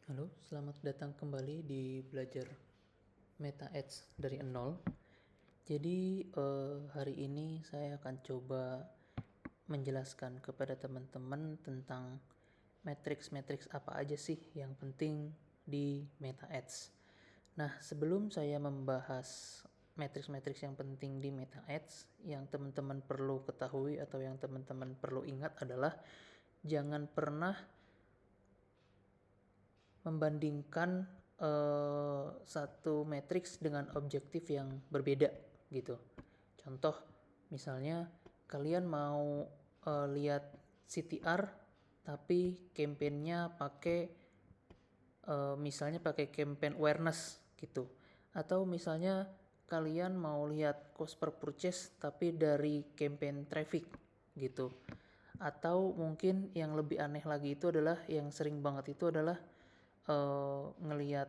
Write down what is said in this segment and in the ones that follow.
Halo, selamat datang kembali di belajar Meta Ads dari nol. Jadi hari ini saya akan coba menjelaskan kepada teman-teman tentang matriks-matriks apa aja sih yang penting di Meta Ads. Nah, sebelum saya membahas matriks-matriks yang penting di Meta Ads, yang teman-teman perlu ketahui atau yang teman-teman perlu ingat adalah jangan pernah membandingkan satu matriks dengan objektif yang berbeda gitu. Contoh, misalnya kalian mau lihat CTR tapi campaign-nya pakai misalnya pakai campaign awareness gitu. Atau misalnya kalian mau lihat cost per purchase tapi dari campaign traffic gitu. Atau mungkin yang lebih aneh lagi itu adalah yang sering banget itu adalah ngelihat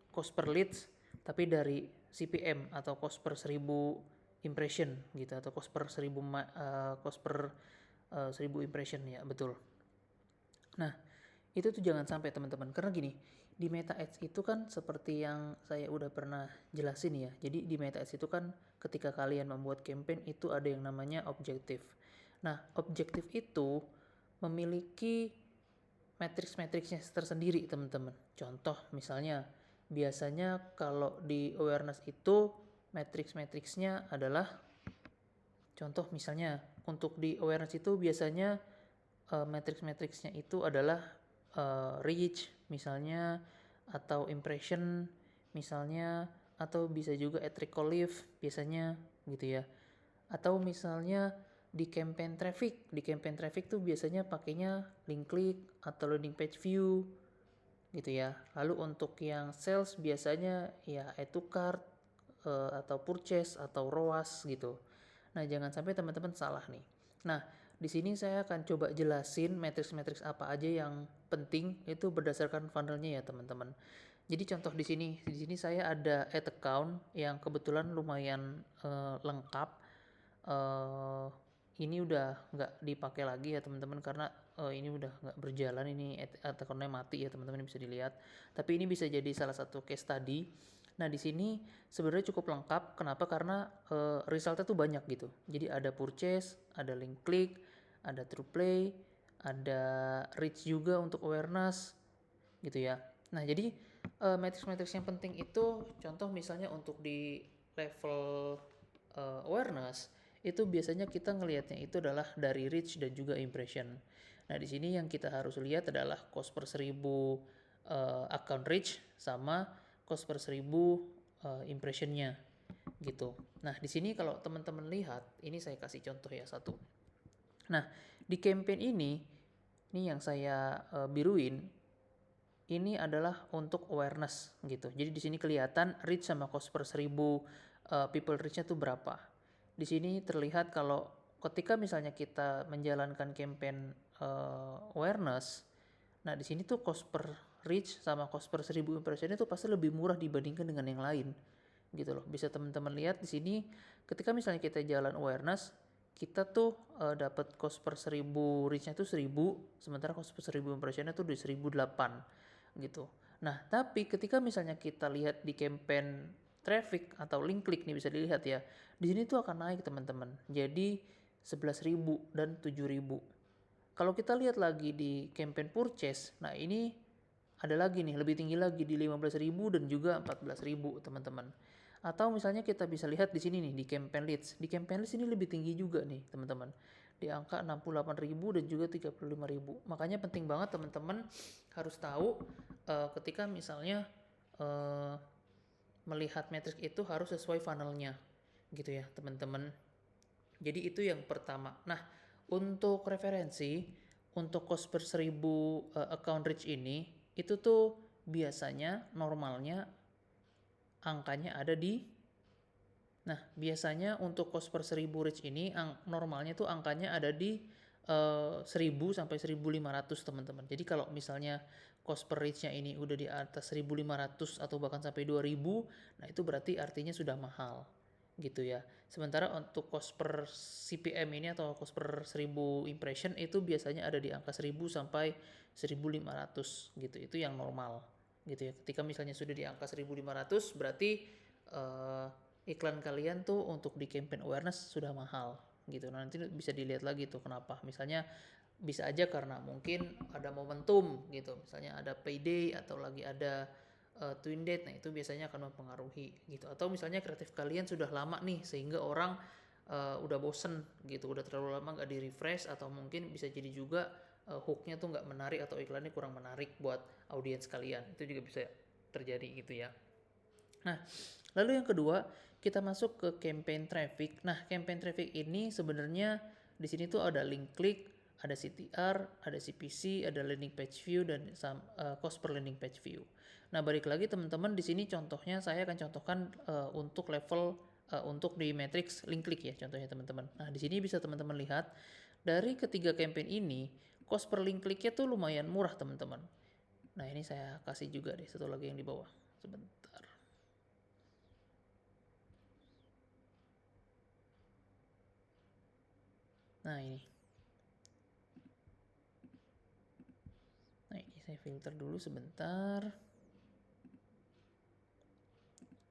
cost per leads tapi dari CPM atau cost per 1000 impression gitu atau cost per 1000 impression ya, betul. Nah, itu tuh jangan sampai teman-teman, karena gini, di Meta Ads itu kan seperti yang saya udah pernah jelasin ya. Jadi di Meta Ads itu kan ketika kalian membuat campaign itu ada yang namanya objektif. Nah, objektif itu memiliki matriks-matriksnya tersendiri, teman-teman. Contoh misalnya, biasanya kalau di awareness itu matriks-matriksnya adalah, contoh misalnya untuk di awareness itu biasanya matriks-matriksnya itu adalah reach misalnya, atau impression misalnya, atau bisa juga at recall lift biasanya gitu ya. Atau misalnya di campaign traffic tuh biasanya pakainya link click atau landing page view gitu ya. Lalu untuk yang sales biasanya ya add to cart atau purchase atau ROAS gitu. Nah, jangan sampai teman-teman salah nih. Nah, di sini saya akan coba jelasin matriks-matriks apa aja yang penting itu berdasarkan funnelnya ya, teman-teman. Jadi contoh di sini saya ada ad account yang kebetulan lumayan lengkap. Uh, ini udah nggak dipakai lagi ya teman-teman, karena ini udah nggak berjalan, ini account-nya mati ya teman-teman, bisa dilihat. Tapi ini bisa jadi salah satu case study. Nah, di sini sebenarnya cukup lengkap. Kenapa? Karena resultnya tuh banyak gitu. Jadi ada purchase, ada link click, ada true play, ada reach juga untuk awareness gitu ya. Nah, jadi matrix-matrix yang penting itu, contoh misalnya untuk di level awareness itu biasanya kita ngelihatnya itu adalah dari reach dan juga impression. Nah, di sini yang kita harus lihat adalah cost per 1000 account reach sama cost per 1000 impressionnya gitu. Nah, di sini kalau teman-teman lihat, ini saya kasih contoh ya satu. Nah, di campaign ini yang saya biruin, ini adalah untuk awareness gitu. Jadi di sini kelihatan reach sama cost per 1000 people reach-nya tuh berapa. Di sini terlihat kalau ketika misalnya kita menjalankan campaign awareness, nah di sini tuh cost per reach sama cost per 1000 impression itu pasti lebih murah dibandingkan dengan yang lain. Gitu loh. Bisa teman-teman lihat di sini ketika misalnya kita jalan awareness, kita tuh dapat cost per 1000 reach-nya tuh 1000, sementara cost per 1000 impression-nya tuh di 1008 gitu. Nah, tapi ketika misalnya kita lihat di campaign traffic atau link click nih, bisa dilihat ya. Di sini tuh akan naik teman-teman. Jadi 11.000 dan 7.000. Kalau kita lihat lagi di campaign purchase, nah ini ada lagi nih, lebih tinggi lagi di 15.000 dan juga 14.000 teman-teman. Atau misalnya kita bisa lihat di sini nih di campaign leads. Di campaign leads ini lebih tinggi juga nih teman-teman. Di angka 68.000 dan juga 35.000. Makanya penting banget teman-teman harus tahu ketika misalnya uh, melihat matrix itu harus sesuai funnelnya gitu ya teman-teman. Jadi itu yang pertama. Nah, untuk referensi, untuk cost per 1000 account reach ini, itu tuh biasanya normalnya angkanya ada di, nah biasanya untuk cost per 1000 reach ini normalnya tuh angkanya ada di 1000 sampai 1500 teman-teman. Jadi kalau misalnya cost per reach-nya ini udah di atas 1500 atau bahkan sampai 2000, nah itu berarti artinya sudah mahal gitu ya. Sementara untuk cost per CPM ini atau cost per 1000 impression itu biasanya ada di angka 1000 sampai 1500 gitu. Itu yang normal gitu ya. Ketika misalnya sudah di angka 1500 berarti iklan kalian tuh untuk di campaign awareness sudah mahal gitu. Nah, nanti bisa dilihat lagi tuh kenapa. Misalnya bisa aja karena mungkin ada momentum gitu. Misalnya ada payday atau lagi ada twin date, nah itu biasanya akan mempengaruhi gitu. Atau misalnya kreatif kalian sudah lama nih sehingga orang udah bosen gitu, udah terlalu lama nggak di refresh, atau mungkin bisa jadi juga hooknya tuh nggak menarik atau iklannya kurang menarik buat audiens kalian, itu juga bisa terjadi gitu ya. Nah, lalu yang kedua kita masuk ke campaign traffic. Nah, campaign traffic ini sebenarnya di sini tuh ada link click, ada CTR, ada CPC, ada landing page view, dan cost per landing page view. Nah, balik lagi teman-teman, di sini contohnya saya akan contohkan untuk level untuk di matrix link click ya contohnya teman-teman. Nah, di sini bisa teman-teman lihat dari ketiga campaign ini cost per link clicknya tuh lumayan murah teman-teman. Nah, ini saya kasih juga deh satu lagi yang di bawah. Sebentar. Nah, ini. Nah, ini saya filter dulu sebentar.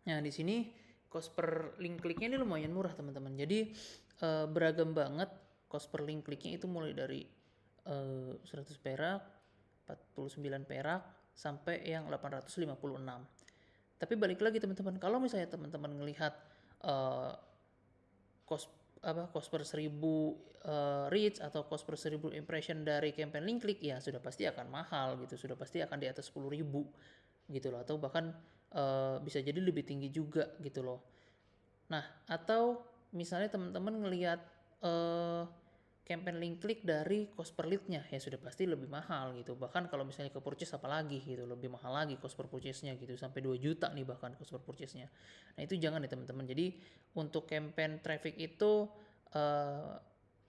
Nah, di sini cost per link kliknya ini lumayan murah, teman-teman. Jadi beragam banget cost per link kliknya, itu mulai dari 100 perak, 49 perak, sampai yang 856. Tapi balik lagi teman-teman, kalau misalnya teman-teman ngelihat cost per 1000 reach atau cost per 1000 impression dari campaign link click, ya sudah pasti akan mahal gitu, sudah pasti akan di atas 10.000 gitu loh, atau bahkan bisa jadi lebih tinggi juga gitu loh. Nah, atau misalnya teman-teman ngelihat campaign link click dari cost per lead-nya, ya sudah pasti lebih mahal gitu. Bahkan kalau misalnya ke purchase apalagi gitu, lebih mahal lagi cost per purchase-nya gitu, sampai 2 juta nih bahkan cost per purchase-nya. Nah, itu jangan ya teman-teman. Jadi untuk campaign traffic itu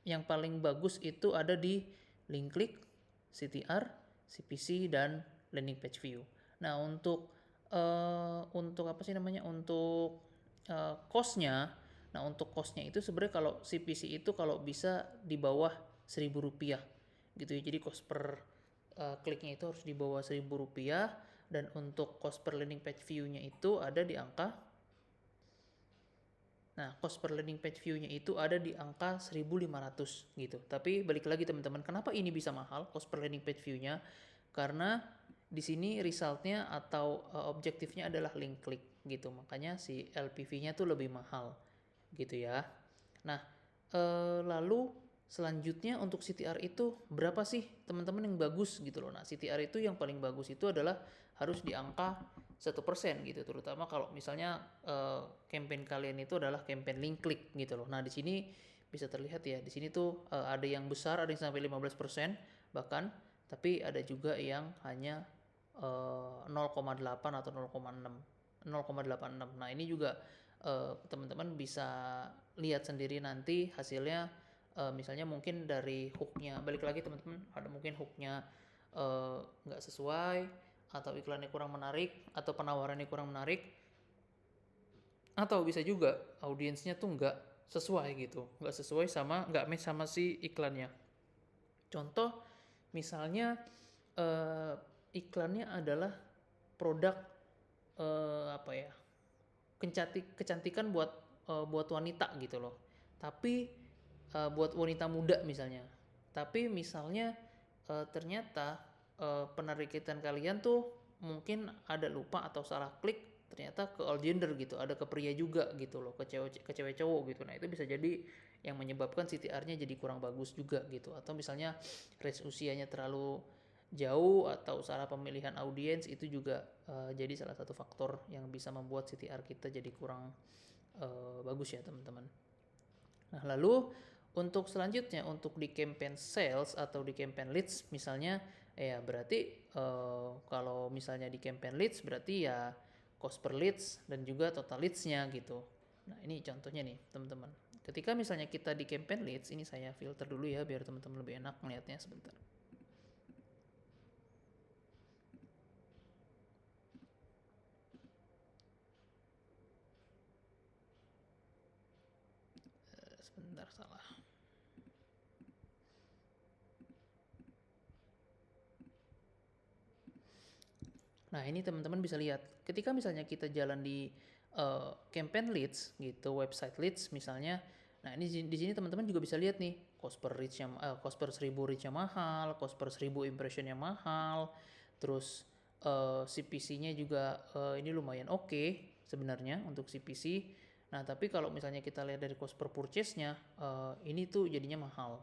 yang paling bagus itu ada di link click, CTR, CPC, dan landing page view. Nah, untuk apa sih namanya? Untuk cost-nya. Nah, untuk cost-nya itu sebenarnya kalau CPC itu kalau bisa di bawah Rp1.000 gitu ya. Jadi cost per kliknya itu harus di bawah Rp1.000, dan untuk cost per landing page view-nya itu ada di angka cost per landing page view-nya itu ada di angka 1.500 gitu. Tapi balik lagi teman-teman, kenapa ini bisa mahal cost per landing page view-nya? Karena di sini result-nya atau objektifnya adalah link click gitu. Makanya si LPV-nya tuh lebih mahal gitu ya. Nah, lalu selanjutnya untuk CTR itu berapa sih teman-teman yang bagus gitu loh. Nah, CTR itu yang paling bagus itu adalah harus di angka 1% gitu, terutama kalau misalnya campaign kalian itu adalah campaign link click gitu loh. Nah, di sini bisa terlihat ya, di sini tuh ada yang besar, ada yang sampai 15% bahkan, tapi ada juga yang hanya 0,8 atau 0,6 0,86. Nah, ini juga teman-teman bisa lihat sendiri nanti hasilnya. Misalnya mungkin dari hooknya, balik lagi teman-teman, ada mungkin hooknya nggak sesuai, atau iklannya kurang menarik, atau penawarannya kurang menarik, atau bisa juga audiensnya tuh nggak sesuai gitu, nggak sesuai sama, nggak match sama si iklannya. Contoh misalnya iklannya adalah produk apa ya, kecantikan buat wanita gitu loh, tapi buat wanita muda misalnya, tapi misalnya ternyata penarikan kalian tuh mungkin ada lupa atau salah klik, ternyata ke all gender gitu, ada ke pria juga gitu loh, ke cewek cowok gitu. Nah, itu bisa jadi yang menyebabkan CTR-nya jadi kurang bagus juga gitu. Atau misalnya range usianya terlalu jauh, atau salah pemilihan audiens, itu juga jadi salah satu faktor yang bisa membuat CTR kita jadi kurang bagus ya teman-teman. Nah, lalu untuk selanjutnya, untuk di campaign sales atau di campaign leads misalnya, ya berarti kalau misalnya di campaign leads berarti ya cost per leads dan juga total leads-nya gitu. Nah, ini contohnya nih teman-teman. Ketika misalnya kita di campaign leads, ini saya filter dulu ya biar teman-teman lebih enak melihatnya sebentar. sebentar salah. Nah, ini teman-teman bisa lihat. Ketika misalnya kita jalan di campaign leads gitu, website leads misalnya. Nah, ini di sini teman-teman juga bisa lihat nih, cost per reach-nya cost per 1000 reach-nya mahal, cost per 1000 impression-nya mahal. Terus CPC-nya juga ini lumayan oke sebenarnya untuk CPC. Nah, tapi kalau misalnya kita lihat dari cost per purchase-nya, ini tuh jadinya mahal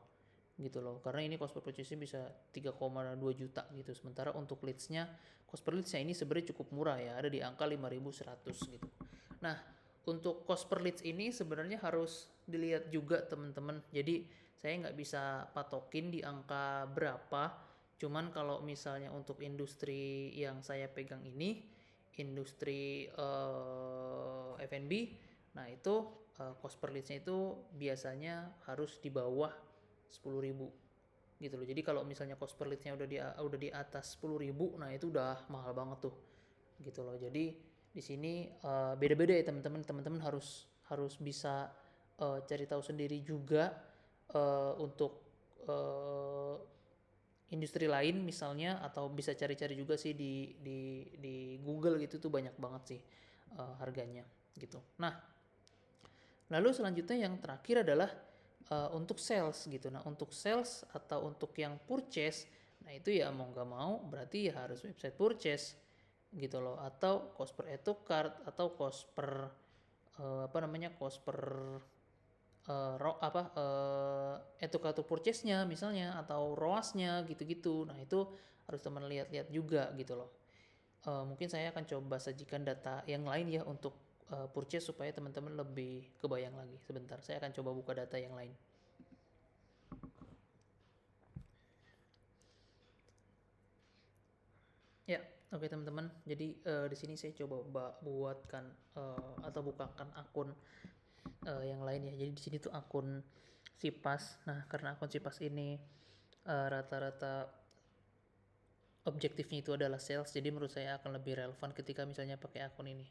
gitu loh, karena ini cost per purchase bisa 3,2 juta gitu, sementara untuk leads-nya, cost per leads-nya ini sebenarnya cukup murah ya, ada di angka 5.100 gitu. Nah, untuk cost per leads ini sebenarnya harus dilihat juga teman-teman, jadi saya nggak bisa patokin di angka berapa, cuman kalau misalnya untuk industri yang saya pegang ini, industri F&B, nah itu cost per leads-nya itu biasanya harus di bawah 10.000 gitu loh. Jadi kalau misalnya cost per leads-nya udah di atas 10.000, nah itu udah mahal banget tuh gitu loh. Jadi di sini beda-beda ya teman-teman. Teman-teman harus bisa cari tahu sendiri juga untuk uh, industri lain misalnya, atau bisa cari-cari juga sih di Google gitu tuh banyak banget sih harganya gitu. Nah, lalu selanjutnya yang terakhir adalah untuk sales gitu. Nah, untuk sales atau untuk yang purchase, nah itu ya mau nggak mau berarti ya harus website purchase gitu loh, atau cost per add to cart, atau cost per cost per add to cart to purchase-nya misalnya, atau ROAS-nya gitu-gitu. Nah, itu harus teman lihat-lihat juga gitu loh. Mungkin saya akan coba sajikan data yang lain ya untuk purchase supaya teman-teman lebih kebayang lagi. Sebentar, saya akan coba buka data yang lain. Ya, oke teman-teman. Jadi di sini saya coba buatkan atau bukakan akun yang lain ya. Jadi di sini tuh akun Sipas. Nah, karena akun Sipas ini rata-rata objektifnya itu adalah sales, jadi menurut saya akan lebih relevan ketika misalnya pakai akun ini.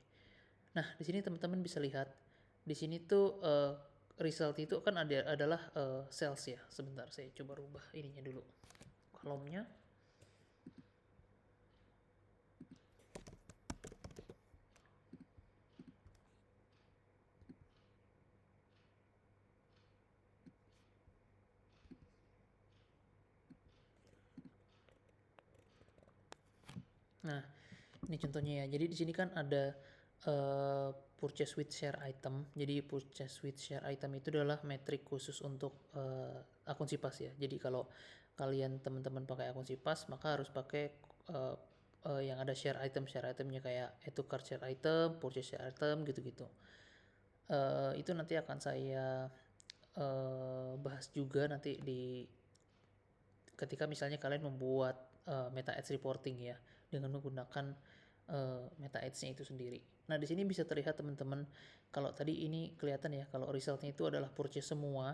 Nah, di sini teman-teman bisa lihat, di sini tuh result itu kan adalah sales ya. Sebentar, saya coba rubah ininya dulu, kolomnya. Nah, ini contohnya ya. Jadi di sini kan ada purchase with share item. Jadi purchase with share item itu adalah metrik khusus untuk akun Sipas ya. Jadi kalau kalian teman-teman pakai akun Sipas, maka harus pakai yang ada share itemnya kayak add to cart share item, purchase share item gitu-gitu. Itu nanti akan saya bahas juga nanti ketika misalnya kalian membuat meta ads reporting ya, dengan menggunakan meta ads-nya itu sendiri. Nah, di sini bisa terlihat teman-teman, kalau tadi ini kelihatan ya, kalau resultnya itu adalah purchase semua.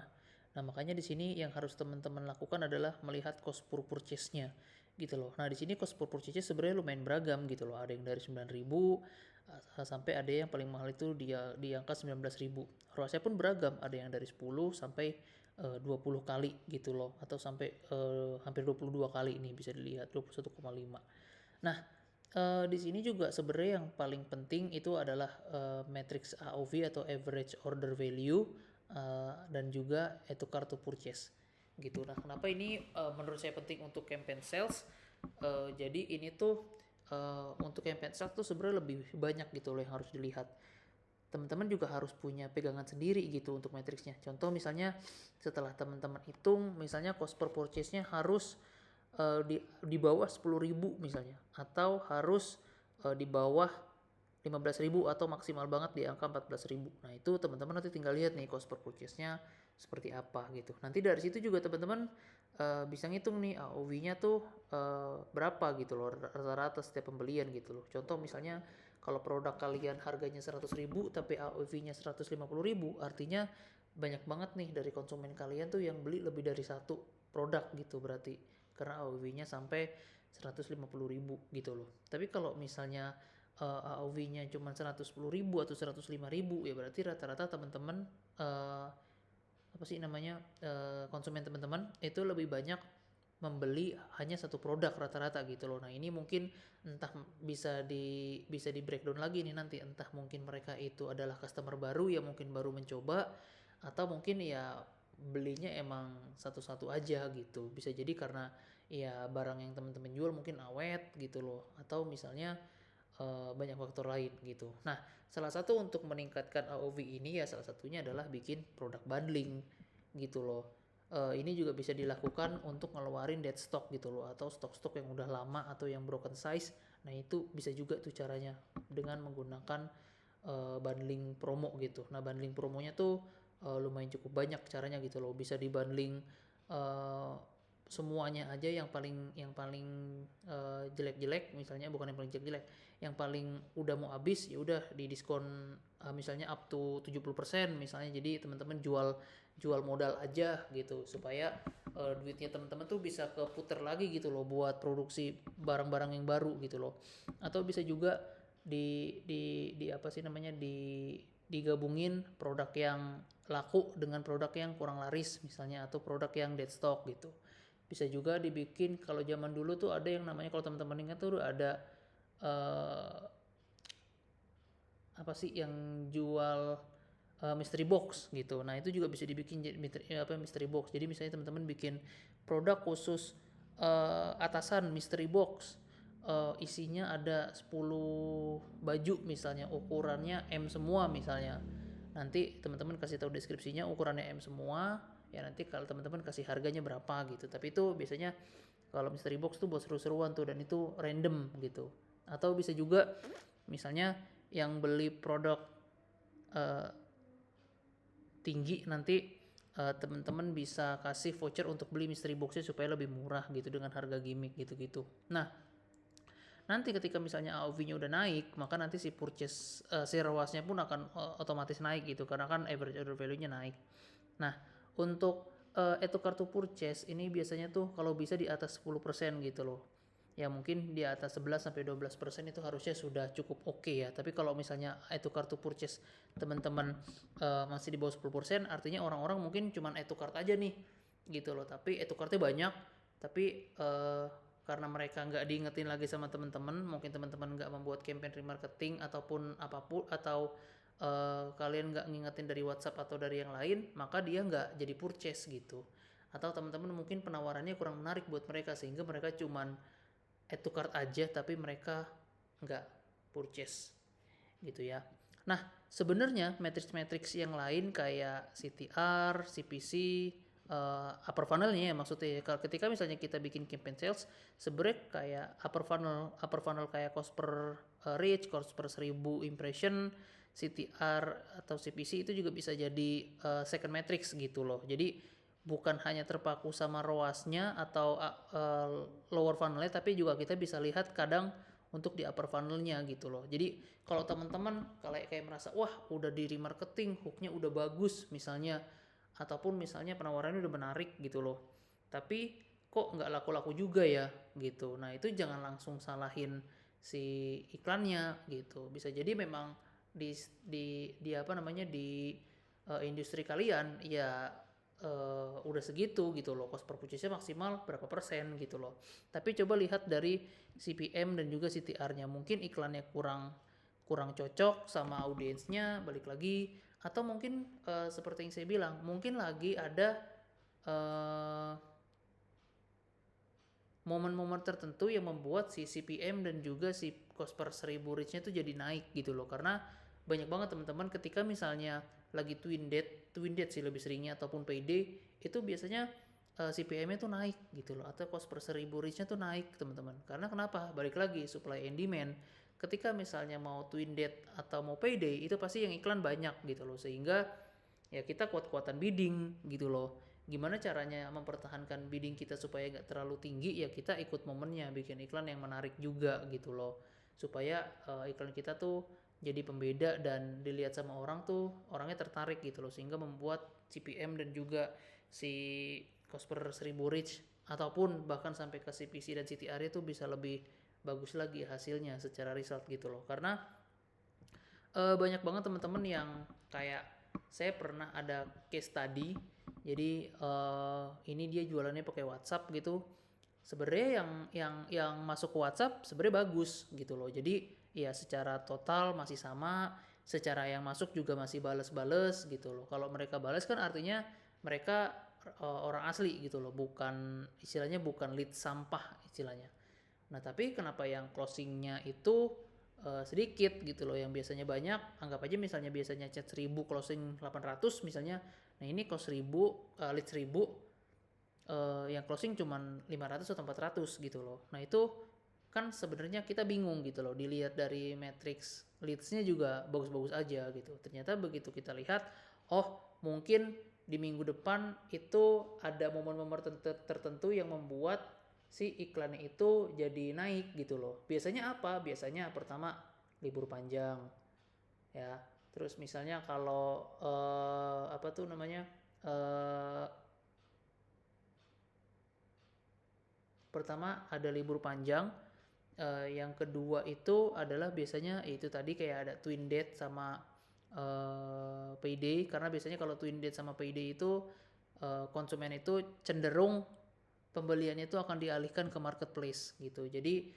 Nah, makanya di sini yang harus teman-teman lakukan adalah melihat cost per purchase-nya gitu loh. Nah, di sini cost per purchase-nya sebenarnya lumayan beragam gitu loh. Ada yang dari 9.000 sampai ada yang paling mahal itu di angka 19.000. ROAS-nya pun beragam, ada yang dari 10 sampai 20 kali gitu loh, atau sampai hampir 22 kali ini bisa dilihat 21,5. Nah, di sini juga sebenarnya yang paling penting itu adalah matrix AOV atau average order value dan juga add to cart to purchase gitu. Nah, kenapa ini menurut saya penting untuk campaign sales? Jadi ini tuh untuk campaign sales tuh sebenarnya lebih banyak gitu loh yang harus dilihat. Teman-teman juga harus punya pegangan sendiri gitu untuk matriksnya. Contoh misalnya setelah teman-teman hitung, misalnya cost per purchase-nya harus di bawah 10.000 misalnya, atau harus di bawah 15.000, atau maksimal banget di angka 14.000. Nah, itu teman-teman nanti tinggal lihat nih cost per purchase-nya seperti apa gitu. Nanti dari situ juga teman-teman bisa ngitung nih AOV-nya tuh berapa gitu loh, rata-rata setiap pembelian gitu loh. Contoh misalnya kalau produk kalian harganya 100.000 tapi AOV-nya 150.000, artinya banyak banget nih dari konsumen kalian tuh yang beli lebih dari satu produk gitu berarti, karena AOV-nya sampai 150.000 gitu loh. Tapi kalau misalnya AOV-nya cuma 110.000 atau 105.000, ya berarti rata-rata teman-teman apa sih namanya, konsumen teman-teman itu lebih banyak membeli hanya satu produk rata-rata gitu loh. Nah, ini mungkin entah bisa di breakdown lagi nih nanti, entah mungkin mereka itu adalah customer baru yang mungkin baru mencoba, atau mungkin ya belinya emang satu-satu aja gitu. Bisa jadi karena ya barang yang teman-teman jual mungkin awet gitu loh, atau misalnya banyak faktor lain gitu. Nah, salah satu untuk meningkatkan AOV ini ya salah satunya adalah bikin produk bundling gitu loh. Ini juga bisa dilakukan untuk ngeluarin dead stock gitu loh, atau stok-stok yang udah lama atau yang broken size. Nah, itu bisa juga tuh caranya dengan menggunakan bundling promo gitu. Nah, bundling promonya tuh lumayan cukup banyak caranya gitu loh. Bisa dibundling uh, semuanya aja, yang paling jelek-jelek misalnya, bukan yang paling jelek-jelek, yang paling udah mau habis ya udah di diskon, misalnya up to 70% misalnya. Jadi teman-teman jual jual modal aja gitu, supaya duitnya teman-teman tuh bisa keputer lagi gitu loh buat produksi barang-barang yang baru gitu loh. Atau bisa juga di apa sih namanya, digabungin produk yang laku dengan produk yang kurang laris misalnya, atau produk yang dead stock gitu. Bisa juga dibikin, kalau zaman dulu tuh ada yang namanya, kalau teman-teman ingat tuh ada uh, apa sih yang jual mystery box gitu. Nah, itu juga bisa dibikin mystery box. Jadi misalnya teman-teman bikin produk khusus atasan mystery box, isinya ada 10 baju misalnya, ukurannya M semua misalnya. Nanti teman-teman kasih tahu deskripsinya, ukurannya M semua, ya nanti kalau teman-teman kasih harganya berapa gitu. Tapi itu biasanya kalau mystery box tuh buat seru-seruan tuh, dan itu random gitu. Atau bisa juga misalnya yang beli produk uh, tinggi, nanti teman-teman bisa kasih voucher untuk beli mystery boxnya supaya lebih murah gitu dengan harga gimmick gitu-gitu. Nah, nanti ketika misalnya AOV-nya udah naik, maka nanti si ROAS-nya pun akan otomatis naik gitu, karena kan average order value-nya naik. Nah, untuk add to cart to purchase ini biasanya tuh kalau bisa di atas 10% gitu loh. Ya mungkin di atas 11 sampai 12% itu harusnya sudah cukup oke ya. Tapi kalau misalnya add to cart to purchase teman-teman masih di bawah 10%, artinya orang-orang mungkin cuman add to cart aja nih gitu loh. Tapi add to cart-nya banyak, tapi karena mereka nggak diingetin lagi sama teman-teman, mungkin teman-teman nggak membuat campaign remarketing ataupun apapun, atau kalian nggak ngingetin dari WhatsApp atau dari yang lain, maka dia nggak jadi purchase gitu. Atau teman-teman mungkin penawarannya kurang menarik buat mereka, sehingga mereka cuman add to cart aja tapi mereka nggak purchase gitu ya. Nah, sebenarnya matrix-matrix yang lain kayak CTR, CPC, upper funnelnya ya maksudnya. Kalau ketika misalnya kita bikin campaign sales, sebenarnya kayak upper funnel kayak cost per reach, cost per 1000 impression, CTR atau CPC itu juga bisa jadi second matrix gitu loh. Jadi bukan hanya terpaku sama ROAS-nya atau lower funnel-nya, tapi juga kita bisa lihat kadang untuk di upper funnel-nya gitu loh. Jadi kalau teman-teman kayak merasa wah udah di remarketing, hook-nya udah bagus misalnya, ataupun misalnya penawarannya udah menarik gitu loh, tapi kok nggak laku-laku juga ya gitu. Nah, itu jangan langsung salahin si iklannya gitu. Bisa jadi memang di apa namanya, di industri kalian ya udah segitu gitu loh, cost per purchase-nya maksimal berapa persen gitu loh. Tapi coba lihat dari CPM dan juga CTR-nya, mungkin iklannya kurang kurang cocok sama audiensnya, balik lagi. Atau mungkin seperti yang saya bilang, mungkin lagi ada momen-momen tertentu yang membuat si CPM dan juga si cost per 1000 reach-nya tuh jadi naik gitu loh. Karena banyak banget teman-teman ketika misalnya lagi twin date sih lebih seringnya, ataupun payday, itu biasanya CPM-nya tuh naik gitu loh, atau cost per 1000 reach-nya tuh naik teman-teman. Karena kenapa? Balik lagi supply and demand. Ketika misalnya mau twin date atau mau payday, itu pasti yang iklan banyak gitu loh, sehingga ya kita kuat-kuatan bidding gitu loh. Gimana caranya mempertahankan bidding kita supaya gak terlalu tinggi, ya kita ikut momennya, bikin iklan yang menarik juga gitu loh, supaya iklan kita tuh jadi pembeda dan dilihat sama orang tuh orangnya tertarik gitu loh, sehingga membuat CPM dan juga si cost per 1000 reach ataupun bahkan sampai ke CPC dan CTR itu bisa lebih bagus lagi hasilnya secara result gitu loh. Karena banyak banget teman-teman yang kayak saya pernah ada case study Jadi ini dia jualannya pakai WhatsApp gitu. Sebenarnya yang masuk ke WhatsApp sebenarnya bagus gitu loh. Jadi ya secara total masih sama, secara yang masuk juga masih bales-bales gitu loh. Kalau mereka bales kan artinya mereka orang asli gitu loh, bukan istilahnya bukan lead sampah istilahnya. Nah, tapi kenapa yang closingnya itu sedikit gitu loh, yang biasanya banyak, anggap aja misalnya biasanya chat 1000 closing 800 misalnya, nah ini close 1000, lead 1000, yang closing cuman 500 atau 400 gitu loh. Nah itu kan sebenarnya kita bingung gitu loh, dilihat dari matrix leadsnya juga bagus-bagus aja gitu. Ternyata begitu kita lihat, oh mungkin di minggu depan itu ada momen-momen tertentu yang membuat si iklannya itu jadi naik gitu loh. Biasanya apa? Biasanya pertama libur panjang ya. Terus misalnya kalau apa tuh namanya? Pertama ada libur panjang. Yang kedua itu adalah biasanya itu tadi kayak ada twin date sama payday, karena biasanya kalau twin date sama payday itu konsumen itu cenderung pembeliannya itu akan dialihkan ke marketplace gitu. Jadi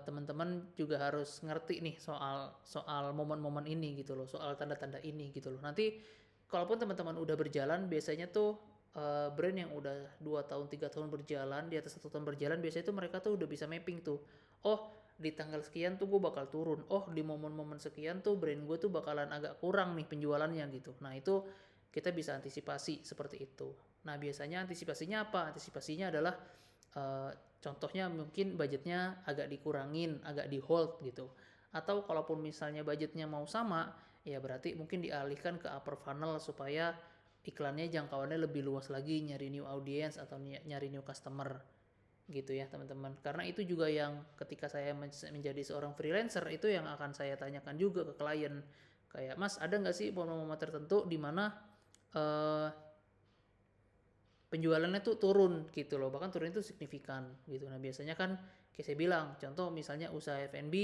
teman-teman juga harus ngerti nih soal momen-momen ini gitu loh, soal tanda-tanda ini gitu loh. Nanti kalaupun teman-teman udah berjalan, biasanya tuh brand yang udah 2 tahun 3 tahun berjalan, di atas 1 tahun berjalan, biasanya tuh mereka tuh udah bisa mapping tuh. Oh, di tanggal sekian tuh gue bakal turun. Oh, di momen-momen sekian tuh brand gue tuh bakalan agak kurang nih penjualannya gitu. Nah, itu kita bisa antisipasi seperti itu. Nah, biasanya antisipasinya apa? Antisipasinya adalah uh, contohnya mungkin budgetnya agak dikurangin, agak di hold gitu. Atau kalaupun misalnya budgetnya mau sama, ya berarti mungkin dialihkan ke upper funnel supaya iklannya jangkauannya lebih luas lagi, nyari new audience atau nyari new customer gitu ya teman-teman. Karena itu juga yang ketika saya menjadi seorang freelancer itu yang akan saya tanyakan juga ke klien, kayak Mas ada nggak sih momen-momen tertentu di mana uh, penjualannya tuh turun gitu loh, bahkan turun itu signifikan gitu. Nah biasanya kan kayak saya bilang, contoh misalnya usaha F&B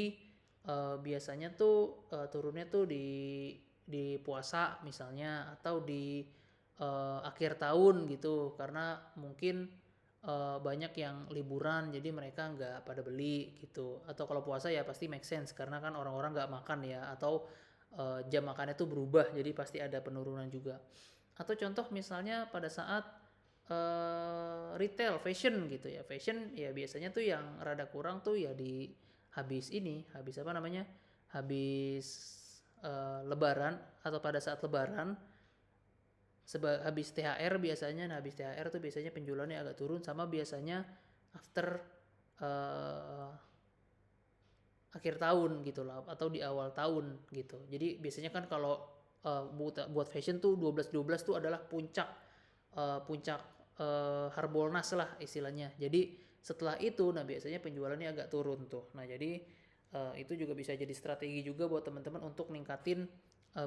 biasanya tuh turunnya tuh di puasa misalnya, atau di akhir tahun gitu, karena mungkin banyak yang liburan jadi mereka nggak pada beli gitu. Atau kalau puasa ya pasti make sense karena kan orang-orang nggak makan ya, atau jam makannya tuh berubah jadi pasti ada penurunan juga. Atau contoh misalnya pada saat retail fashion gitu ya, fashion ya biasanya tuh yang rada kurang tuh ya di habis apa namanya, habis lebaran atau pada saat lebaran, habis THR biasanya. Nah habis THR tuh biasanya penjualannya agak turun, sama biasanya after uh, akhir tahun gitu lah, atau di awal tahun gitu. Jadi biasanya kan kalau buat fashion tuh 12/12 tuh adalah puncak Harbolnas lah istilahnya. Jadi setelah itu nah biasanya penjualannya agak turun tuh. Nah jadi itu juga bisa jadi strategi juga buat teman-teman untuk ningkatin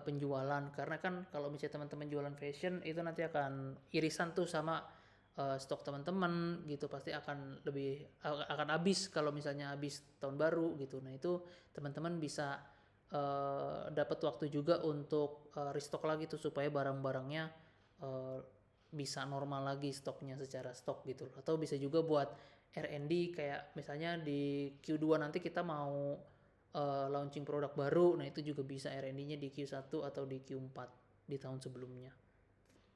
penjualan, karena kan kalau misalnya teman-teman jualan fashion itu nanti akan irisan tuh sama stok teman-teman gitu, pasti akan habis kalau misalnya habis tahun baru gitu. Nah itu teman-teman bisa dapat waktu juga untuk restock lagi tuh supaya barang-barangnya uh, bisa normal lagi stoknya secara stok gitu. Atau bisa juga buat R&D, kayak misalnya di Q2 nanti kita mau launching produk baru, nah itu juga bisa R&D-nya di Q1 atau di Q4 di tahun sebelumnya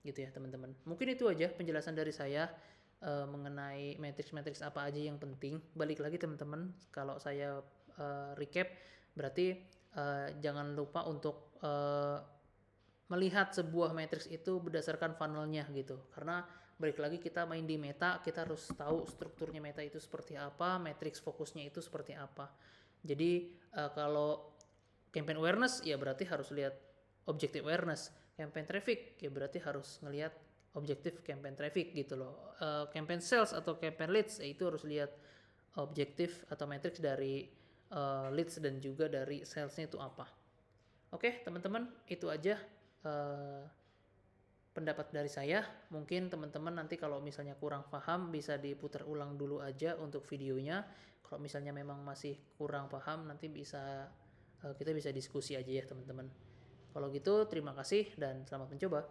gitu ya teman-teman. Mungkin itu aja penjelasan dari saya mengenai matrix-matrix apa aja yang penting. Balik lagi teman-teman, kalau saya recap berarti jangan lupa untuk melihat sebuah matrix itu berdasarkan funnelnya gitu, karena balik lagi kita main di meta, kita harus tahu strukturnya meta itu seperti apa, matrix fokusnya itu seperti apa. Jadi kalau campaign awareness ya berarti harus lihat objective awareness, campaign traffic ya berarti harus ngelihat objektif campaign traffic gitu loh. Campaign sales atau campaign leads ya itu harus lihat objektif atau matrix dari leads dan juga dari salesnya itu apa. Oke teman-teman, itu aja pendapat dari saya. Mungkin teman-teman nanti kalau misalnya kurang paham bisa diputar ulang dulu aja untuk videonya. Kalau misalnya memang masih kurang paham nanti kita bisa diskusi aja ya teman-teman. Kalau gitu terima kasih dan selamat mencoba.